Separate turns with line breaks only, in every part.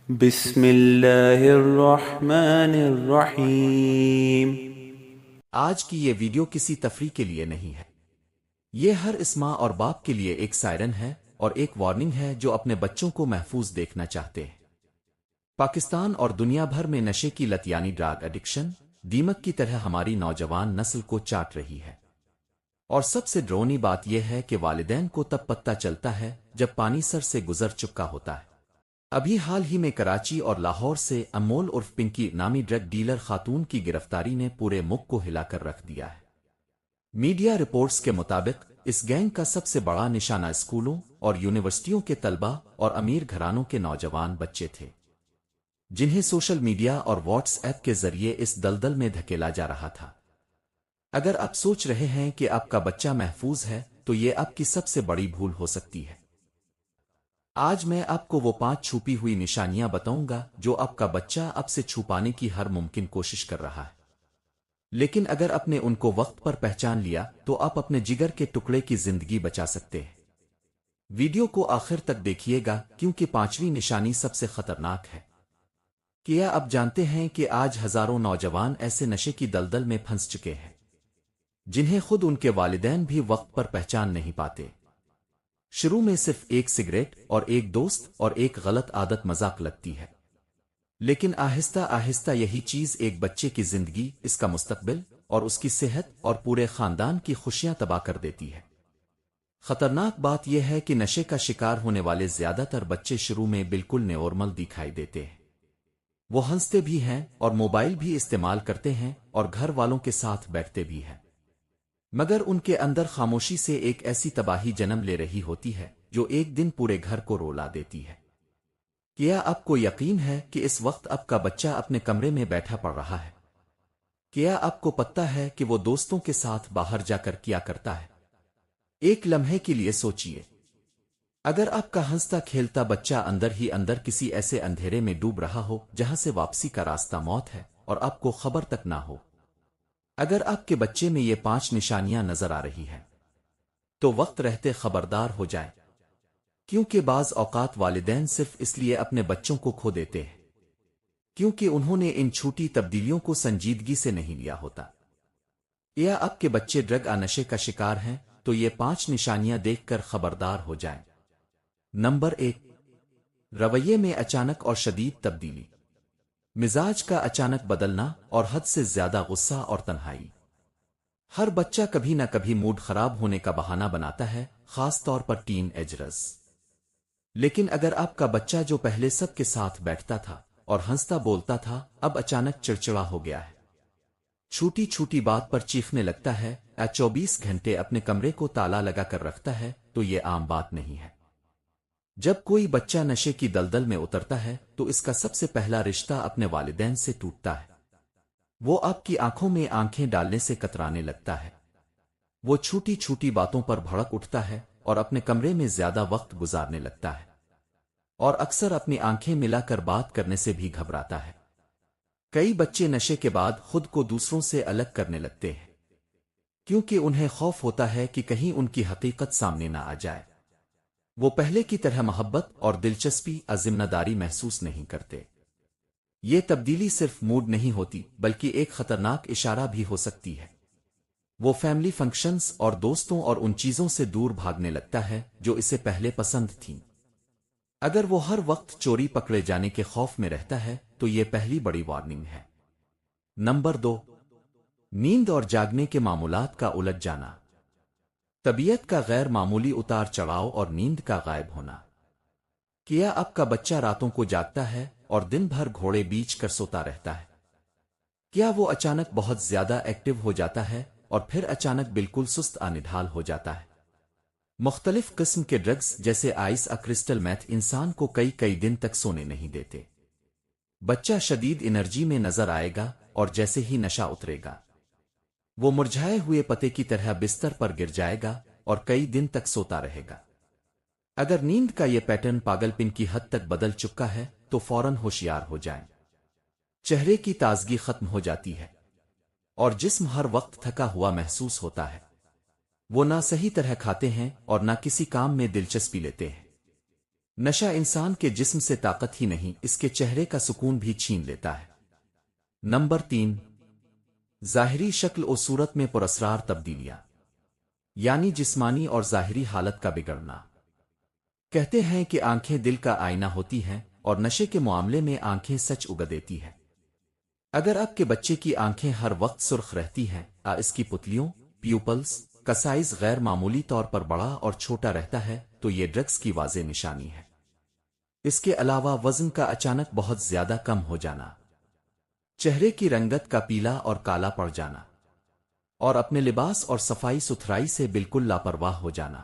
بسم اللہ الرحمن الرحیم۔
آج کی یہ ویڈیو کسی تفریح کے لیے نہیں ہے۔ یہ ہر اس ماں اور باپ کے لیے ایک سائرن ہے اور ایک وارننگ ہے جو اپنے بچوں کو محفوظ دیکھنا چاہتے ہیں۔ پاکستان اور دنیا بھر میں نشے کی لت یعنی ڈرگ ایڈکشن دیمک کی طرح ہماری نوجوان نسل کو چاٹ رہی ہے۔ اور سب سے ڈرونی بات یہ ہے کہ والدین کو تب پتہ چلتا ہے جب پانی سر سے گزر چکا ہوتا ہے۔ ابھی حال ہی میں کراچی اور لاہور سے امول عرف پنکی نامی ڈرگ ڈیلر خاتون کی گرفتاری نے پورے ملک کو ہلا کر رکھ دیا ہے۔ میڈیا رپورٹس کے مطابق اس گینگ کا سب سے بڑا نشانہ اسکولوں اور یونیورسٹیوں کے طلبہ اور امیر گھرانوں کے نوجوان بچے تھے، جنہیں سوشل میڈیا اور واٹس ایپ کے ذریعے اس دلدل میں دھکیلا جا رہا تھا۔ اگر آپ سوچ رہے ہیں کہ آپ کا بچہ محفوظ ہے تو یہ آپ کی سب سے بڑی بھول ہو سکتی ہے۔ آج میں آپ کو وہ 5 چھپی ہوئی نشانیاں بتاؤں گا جو آپ کا بچہ آپ سے چھپانے کی ہر ممکن کوشش کر رہا ہے، لیکن اگر آپ نے ان کو وقت پر پہچان لیا تو آپ اپنے جگر کے ٹکڑے کی زندگی بچا سکتے ہیں۔ ویڈیو کو آخر تک دیکھیے گا کیونکہ 5ویں نشانی سب سے خطرناک ہے۔ کیا آپ جانتے ہیں کہ آج ہزاروں نوجوان ایسے نشے کی دلدل میں پھنس چکے ہیں جنہیں خود ان کے والدین بھی وقت پر پہچان نہیں پاتے؟ شروع میں صرف ایک سگریٹ اور ایک دوست اور ایک غلط عادت مذاق لگتی ہے، لیکن آہستہ آہستہ یہی چیز ایک بچے کی زندگی، اس کا مستقبل اور اس کی صحت اور پورے خاندان کی خوشیاں تباہ کر دیتی ہے۔ خطرناک بات یہ ہے کہ نشے کا شکار ہونے والے زیادہ تر بچے شروع میں بالکل نارمل دکھائی دیتے ہیں۔ وہ ہنستے بھی ہیں اور موبائل بھی استعمال کرتے ہیں اور گھر والوں کے ساتھ بیٹھتے بھی ہیں، مگر ان کے اندر خاموشی سے ایک ایسی تباہی جنم لے رہی ہوتی ہے جو ایک دن پورے گھر کو رولا دیتی ہے۔ کیا آپ کو یقین ہے کہ اس وقت آپ کا بچہ اپنے کمرے میں بیٹھا پڑ رہا ہے؟ کیا آپ کو پتہ ہے کہ وہ دوستوں کے ساتھ باہر جا کر کیا کرتا ہے؟ ایک لمحے کے لیے سوچئے، اگر آپ کا ہنستا کھیلتا بچہ اندر ہی اندر کسی ایسے اندھیرے میں ڈوب رہا ہو جہاں سے واپسی کا راستہ موت ہے اور آپ کو خبر تک نہ ہو، اگر آپ کے بچے میں یہ 5 نشانیاں نظر آ رہی ہیں تو وقت رہتے خبردار ہو جائے، کیونکہ بعض اوقات والدین صرف اس لیے اپنے بچوں کو کھو دیتے ہیں کیونکہ انہوں نے ان چھوٹی تبدیلیوں کو سنجیدگی سے نہیں لیا ہوتا۔ یا آپ کے بچے ڈرگ نشے کا شکار ہیں تو یہ 5 نشانیاں دیکھ کر خبردار ہو جائیں۔ نمبر 1، رویے میں اچانک اور شدید تبدیلی، مزاج کا اچانک بدلنا اور حد سے زیادہ غصہ اور تنہائی۔ ہر بچہ کبھی نہ کبھی موڈ خراب ہونے کا بہانہ بناتا ہے، خاص طور پر ٹین ایجرز۔ لیکن اگر آپ کا بچہ جو پہلے سب کے ساتھ بیٹھتا تھا اور ہنستا بولتا تھا اب اچانک چڑچڑا ہو گیا ہے، چھوٹی چھوٹی بات پر چیخنے لگتا ہے یا 24 گھنٹے اپنے کمرے کو تالا لگا کر رکھتا ہے، تو یہ عام بات نہیں ہے۔ جب کوئی بچہ نشے کی دلدل میں اترتا ہے تو اس کا سب سے پہلا رشتہ اپنے والدین سے ٹوٹتا ہے۔ وہ آپ کی آنکھوں میں آنکھیں ڈالنے سے کترانے لگتا ہے، وہ چھوٹی چھوٹی باتوں پر بھڑک اٹھتا ہے اور اپنے کمرے میں زیادہ وقت گزارنے لگتا ہے، اور اکثر اپنی آنکھیں ملا کر بات کرنے سے بھی گھبراتا ہے۔ کئی بچے نشے کے بعد خود کو دوسروں سے الگ کرنے لگتے ہیں کیونکہ انہیں خوف ہوتا ہے کہ کہیں ان کی حقیقت سامنے نہ آ جائے۔ وہ پہلے کی طرح محبت اور دلچسپی ذمہ داری محسوس نہیں کرتے۔ یہ تبدیلی صرف موڈ نہیں ہوتی بلکہ ایک خطرناک اشارہ بھی ہو سکتی ہے۔ وہ فیملی فنکشنز اور دوستوں اور ان چیزوں سے دور بھاگنے لگتا ہے جو اسے پہلے پسند تھیں۔ اگر وہ ہر وقت چوری پکڑے جانے کے خوف میں رہتا ہے تو یہ پہلی بڑی وارننگ ہے۔ نمبر 2، نیند اور جاگنے کے معمولات کا الٹ جانا، طبیعت کا غیر معمولی اتار چڑھاؤ اور نیند کا غائب ہونا۔ کیا آپ کا بچہ راتوں کو جاگتا ہے اور دن بھر گھوڑے بیچ کر سوتا رہتا ہے؟ کیا وہ اچانک بہت زیادہ ایکٹیو ہو جاتا ہے اور پھر اچانک بالکل سست نڈھال ہو جاتا ہے؟ مختلف قسم کے ڈرگز جیسے آئس کرسٹل میتھ انسان کو کئی کئی دن تک سونے نہیں دیتے۔ بچہ شدید انرجی میں نظر آئے گا اور جیسے ہی نشہ اترے گا وہ مرجھائے ہوئے پتے کی طرح بستر پر گر جائے گا اور کئی دن تک سوتا رہے گا۔ اگر نیند کا یہ پیٹرن پاگل پن کی حد تک بدل چکا ہے تو فوراً ہوشیار ہو جائیں۔ چہرے کی تازگی ختم ہو جاتی ہے اور جسم ہر وقت تھکا ہوا محسوس ہوتا ہے۔ وہ نہ صحیح طرح کھاتے ہیں اور نہ کسی کام میں دلچسپی لیتے ہیں۔ نشہ انسان کے جسم سے طاقت ہی نہیں، اس کے چہرے کا سکون بھی چھین لیتا ہے۔ نمبر 3، ظاہری شکل و صورت میں پراسرار تبدیلیاں، یعنی جسمانی اور ظاہری حالت کا بگڑنا۔ کہتے ہیں کہ آنکھیں دل کا آئینہ ہوتی ہیں، اور نشے کے معاملے میں آنکھیں سچ اگا دیتی ہیں۔ اگر آپ کے بچے کی آنکھیں ہر وقت سرخ رہتی ہیں، اس کی پتلیوں پیوپلز کا سائز غیر معمولی طور پر بڑا اور چھوٹا رہتا ہے، تو یہ ڈرگز کی واضح نشانی ہے۔ اس کے علاوہ وزن کا اچانک بہت زیادہ کم ہو جانا، چہرے کی رنگت کا پیلا اور کالا پڑ جانا، اور اپنے لباس اور صفائی ستھرائی سے بالکل لاپرواہ ہو جانا،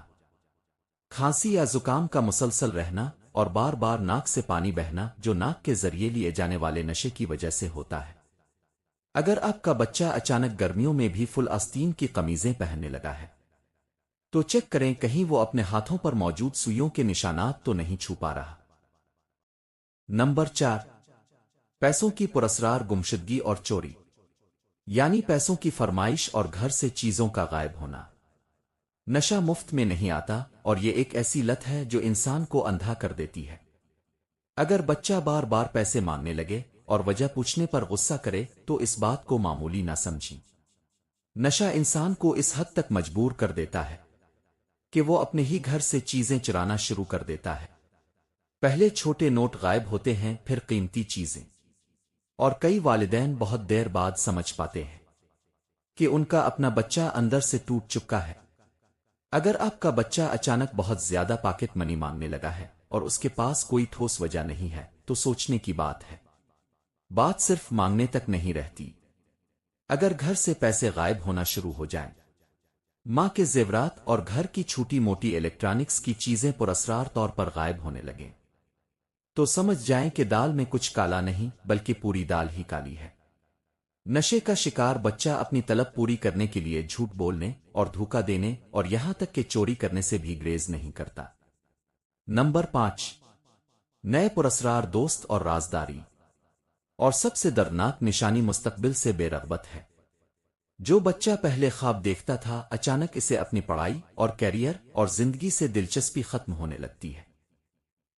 کھانسی یا زکام کا مسلسل رہنا، اور بار بار ناک سے پانی بہنا جو ناک کے ذریعے لیے جانے والے نشے کی وجہ سے ہوتا ہے۔ اگر آپ کا بچہ اچانک گرمیوں میں بھی فل آستین کی قمیضیں پہننے لگا ہے، تو چیک کریں کہیں وہ اپنے ہاتھوں پر موجود سوئیوں کے نشانات تو نہیں چھپا رہا۔ نمبر 4، پیسوں کی پراسرار گمشدگی اور چوری، یعنی پیسوں کی فرمائش اور گھر سے چیزوں کا غائب ہونا۔ نشہ مفت میں نہیں آتا، اور یہ ایک ایسی لت ہے جو انسان کو اندھا کر دیتی ہے۔ اگر بچہ بار بار پیسے مانگنے لگے اور وجہ پوچھنے پر غصہ کرے تو اس بات کو معمولی نہ سمجھیں۔ نشہ انسان کو اس حد تک مجبور کر دیتا ہے کہ وہ اپنے ہی گھر سے چیزیں چرانا شروع کر دیتا ہے۔ پہلے چھوٹے نوٹ غائب ہوتے ہیں، پھر قیمتی چیزیں، اور کئی والدین بہت دیر بعد سمجھ پاتے ہیں کہ ان کا اپنا بچہ اندر سے ٹوٹ چکا ہے۔ اگر آپ کا بچہ اچانک بہت زیادہ پاکٹ منی مانگنے لگا ہے اور اس کے پاس کوئی ٹھوس وجہ نہیں ہے، تو سوچنے کی بات ہے۔ بات صرف مانگنے تک نہیں رہتی۔ اگر گھر سے پیسے غائب ہونا شروع ہو جائیں، ماں کے زیورات اور گھر کی چھوٹی موٹی الیکٹرانکس کی چیزیں پراسرار طور پر غائب ہونے لگیں، تو سمجھ جائیں کہ دال میں کچھ کالا نہیں بلکہ پوری دال ہی کالی ہے۔ نشے کا شکار بچہ اپنی طلب پوری کرنے کے لیے جھوٹ بولنے اور دھوکہ دینے اور یہاں تک کہ چوری کرنے سے بھی گریز نہیں کرتا۔ نمبر 5، نئے پراسرار دوست اور رازداری، اور سب سے دردناک نشانی مستقبل سے بے رغبت ہے۔ جو بچہ پہلے خواب دیکھتا تھا، اچانک اسے اپنی پڑھائی اور کیریئر اور زندگی سے دلچسپی ختم ہونے لگتی ہے۔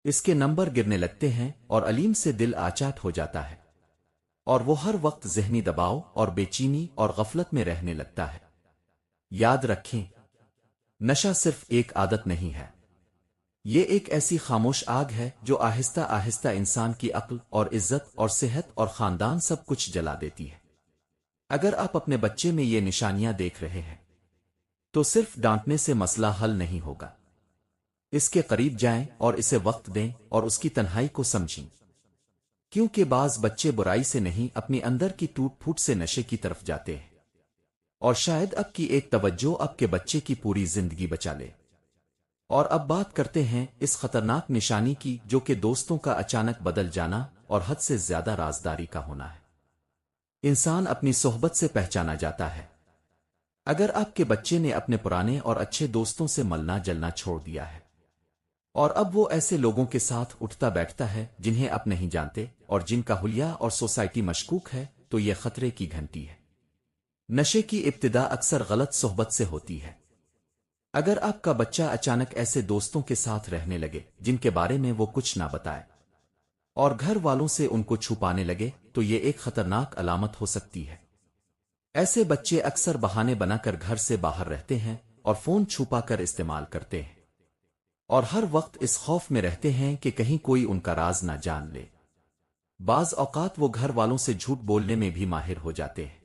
اس کے نمبر گرنے لگتے ہیں اور علیم سے دل آچاٹ ہو جاتا ہے، اور وہ ہر وقت ذہنی دباؤ اور بے چینی اور غفلت میں رہنے لگتا ہے۔ یاد رکھیں، نشہ صرف ایک عادت نہیں ہے، یہ ایک ایسی خاموش آگ ہے جو آہستہ آہستہ انسان کی عقل اور عزت اور صحت اور خاندان سب کچھ جلا دیتی ہے۔ اگر آپ اپنے بچے میں یہ نشانیاں دیکھ رہے ہیں، تو صرف ڈانٹنے سے مسئلہ حل نہیں ہوگا۔ اس کے قریب جائیں اور اسے وقت دیں اور اس کی تنہائی کو سمجھیں، کیونکہ بعض بچے برائی سے نہیں، اپنی اندر کی ٹوٹ پھوٹ سے نشے کی طرف جاتے ہیں، اور شاید اب کی ایک توجہ آپ کے بچے کی پوری زندگی بچا لے۔ اور اب بات کرتے ہیں اس خطرناک نشانی کی، جو کہ دوستوں کا اچانک بدل جانا اور حد سے زیادہ رازداری کا ہونا ہے۔ انسان اپنی صحبت سے پہچانا جاتا ہے۔ اگر آپ کے بچے نے اپنے پرانے اور اچھے دوستوں سے ملنا جلنا چھوڑ دیا ہے، اور اب وہ ایسے لوگوں کے ساتھ اٹھتا بیٹھتا ہے جنہیں آپ نہیں جانتے اور جن کا حلیہ اور سوسائٹی مشکوک ہے، تو یہ خطرے کی گھنٹی ہے۔ نشے کی ابتدا اکثر غلط صحبت سے ہوتی ہے۔ اگر آپ کا بچہ اچانک ایسے دوستوں کے ساتھ رہنے لگے جن کے بارے میں وہ کچھ نہ بتائے، اور گھر والوں سے ان کو چھپانے لگے، تو یہ ایک خطرناک علامت ہو سکتی ہے۔ ایسے بچے اکثر بہانے بنا کر گھر سے باہر رہتے ہیں اور فون چھپا کر استعمال کرتے ہیں، اور ہر وقت اس خوف میں رہتے ہیں کہ کہیں کوئی ان کا راز نہ جان لے۔ بعض اوقات وہ گھر والوں سے جھوٹ بولنے میں بھی ماہر ہو جاتے ہیں۔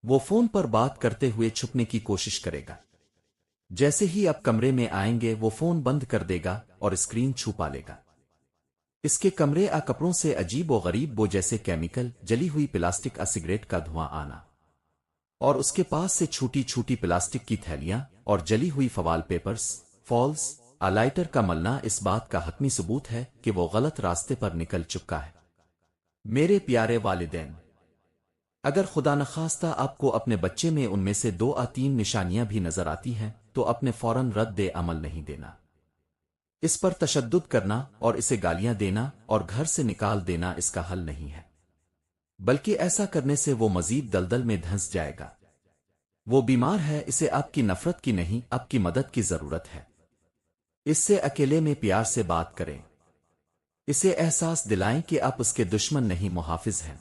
وہ فون پر بات کرتے ہوئے چھپنے کی کوشش کرے گا، جیسے ہی آپ کمرے میں آئیں گے وہ فون بند کر دے گا اور اسکرین چھپا لے گا۔ اس کے کمرے کپڑوں سے عجیب و غریب بو جیسے کیمیکل، جلی ہوئی پلاسٹک سگریٹ کا دھواں آنا، اور اس کے پاس سے چھوٹی چھوٹی پلاسٹک کی تھیلیاں اور جلی ہوئی فوال پیپرز، فالز، لائٹر کا ملنا اس بات کا حتمی ثبوت ہے کہ وہ غلط راستے پر نکل چکا ہے۔ میرے پیارے والدین، اگر خدا نخواستہ آپ کو اپنے بچے میں ان میں سے 2 یا 3 نشانیاں بھی نظر آتی ہیں، تو اپنے فوراً رد عمل نہیں دینا۔ اس پر تشدد کرنا اور اسے گالیاں دینا اور گھر سے نکال دینا اس کا حل نہیں ہے، بلکہ ایسا کرنے سے وہ مزید دلدل میں دھنس جائے گا۔ وہ بیمار ہے، اسے آپ کی نفرت کی نہیں، آپ کی مدد کی ضرورت ہے۔ اس سے اکیلے میں پیار سے بات کریں، اسے احساس دلائیں کہ آپ اس کے دشمن نہیں محافظ ہیں،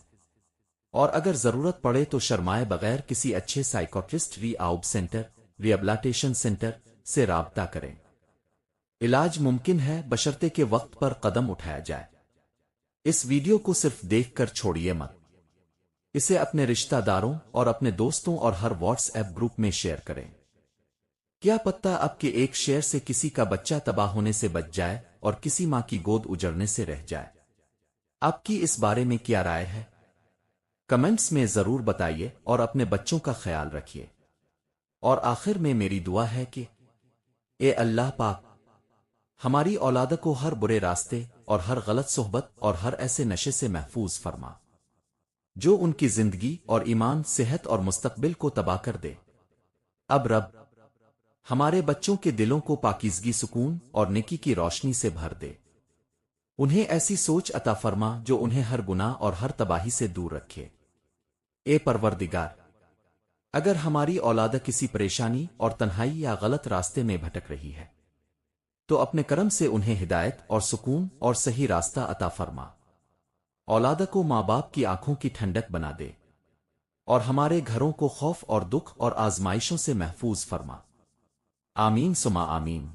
اور اگر ضرورت پڑے تو شرمائے بغیر کسی اچھے سائیکوٹرسٹ ری آؤب سینٹر ریبلاٹیشن سینٹر سے رابطہ کریں۔ علاج ممکن ہے بشرطے کے وقت پر قدم اٹھایا جائے۔ اس ویڈیو کو صرف دیکھ کر چھوڑیے مت، اسے اپنے رشتہ داروں اور اپنے دوستوں اور ہر واٹس ایپ گروپ میں شیئر کریں۔ کیا پتہ آپ کے ایک شیئر سے کسی کا بچہ تباہ ہونے سے بچ جائے اور کسی ماں کی گود اجڑنے سے رہ جائے۔ آپ کی اس بارے میں کیا رائے ہے؟ کمنٹس میں ضرور بتائیے اور اپنے بچوں کا خیال رکھیے۔ اور آخر میں میری دعا ہے کہ اے اللہ پاک، ہماری اولاد کو ہر برے راستے اور ہر غلط صحبت اور ہر ایسے نشے سے محفوظ فرما جو ان کی زندگی اور ایمان، صحت اور مستقبل کو تباہ کر دے۔ اب رب ہمارے بچوں کے دلوں کو پاکیزگی، سکون اور نیکی کی روشنی سے بھر دے، انہیں ایسی سوچ عطا فرما جو انہیں ہر گناہ اور ہر تباہی سے دور رکھے۔ اے پروردگار، اگر ہماری اولاد کسی پریشانی اور تنہائی یا غلط راستے میں بھٹک رہی ہے تو اپنے کرم سے انہیں ہدایت اور سکون اور صحیح راستہ عطا فرما، اولاد کو ماں باپ کی آنکھوں کی ٹھنڈک بنا دے، اور ہمارے گھروں کو خوف اور دکھ اور آزمائشوں سے محفوظ فرما۔ آمین ثم آمین۔